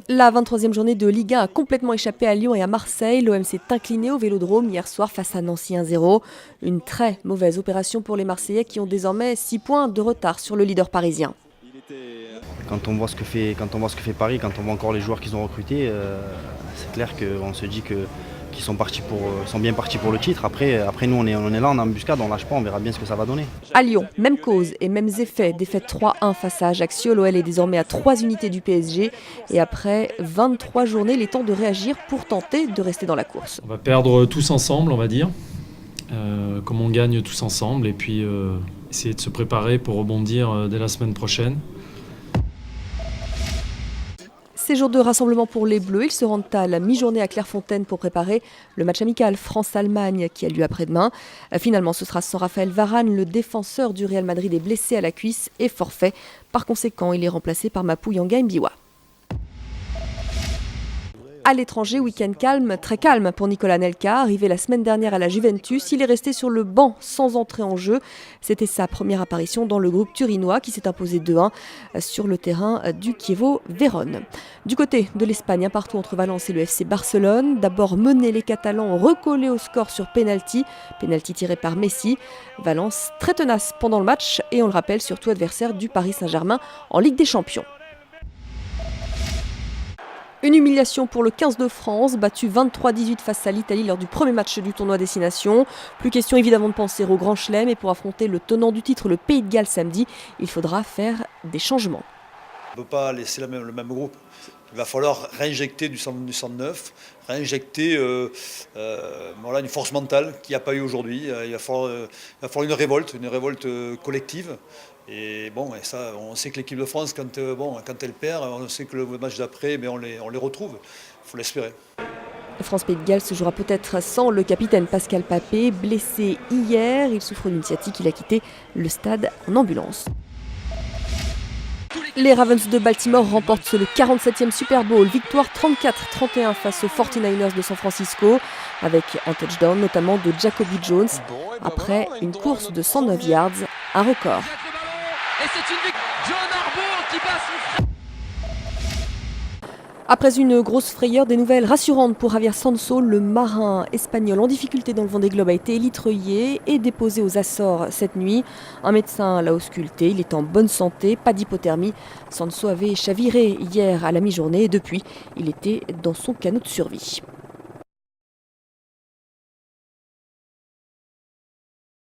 La 23e journée de Ligue 1 a complètement échappé à Lyon et à Marseille. L'OM s'est incliné au Vélodrome hier soir face à Nancy 1-0. Une très mauvaise opération pour les Marseillais qui ont désormais 6 points de retard sur le leader parisien. Quand on voit ce que fait Paris, quand on voit encore les joueurs qu'ils ont recrutés, c'est clair qu'on se dit qu'ils sont bien partis pour le titre. Après nous on est là en embuscade, on lâche pas, on verra bien ce que ça va donner. À Lyon, même cause et mêmes effets. Défaite 3-1 face à Ajaccio. L'OL est désormais à 3 unités du PSG. Et après 23 journées, il est temps de réagir pour tenter de rester dans la course. On va perdre tous ensemble, on va dire. Comme on gagne tous ensemble. Et puis essayer de se préparer pour rebondir dès la semaine prochaine. Ces jours de rassemblement pour les Bleus, ils se rendent à la mi-journée à Clairefontaine pour préparer le match amical France-Allemagne qui a lieu après-demain. Finalement, ce sera sans Raphaël Varane, le défenseur du Real Madrid est blessé à la cuisse et forfait. Par conséquent, il est remplacé par Mapou Yanga Mbiwa. À l'étranger, week-end calme, très calme pour Nicolas Anelka. Arrivé la semaine dernière à la Juventus, il est resté sur le banc sans entrer en jeu. C'était sa première apparition dans le groupe turinois qui s'est imposé 2-1 sur le terrain du Chievo Vérone. Du côté de l'Espagne, un partout entre Valence et le FC Barcelone. D'abord menés, les Catalans ont recollé au score sur penalty tiré par Messi. Valence très tenace pendant le match et on le rappelle surtout adversaire du Paris Saint-Germain en Ligue des Champions. Une humiliation pour le 15 de France, battu 23-18 face à l'Italie lors du premier match du tournoi Destination. Plus question évidemment de penser au Grand Chelem et pour affronter le tenant du titre, le Pays de Galles samedi, il faudra faire des changements. On ne peut pas laisser le même groupe. Il va falloir réinjecter du sang neuf, réinjecter une force mentale qu'il n'y a pas eu aujourd'hui. Il va falloir une révolte collective. Et bon, et ça, on sait que l'équipe de France, quand elle perd, on sait que le match d'après, on les retrouve. Il faut l'espérer. France-Pays de Galles se jouera peut-être sans le capitaine Pascal Papé, blessé hier. Il souffre d'une sciatique, il a quitté le stade en ambulance. Les Ravens de Baltimore remportent le 47e Super Bowl, victoire 34-31 face aux 49ers de San Francisco, avec un touchdown notamment de Jacoby Jones, après une course de 109 yards, un record. Et c'est une victoire. John Harbaugh qui bat son frère. Après une grosse frayeur, des nouvelles rassurantes pour Javier Sansó. Le marin espagnol en difficulté dans le Vendée Globe a été élitreillé et déposé aux Açores cette nuit. Un médecin l'a ausculté, il est en bonne santé, pas d'hypothermie. Sansó avait chaviré hier à la mi-journée et depuis, il était dans son canot de survie.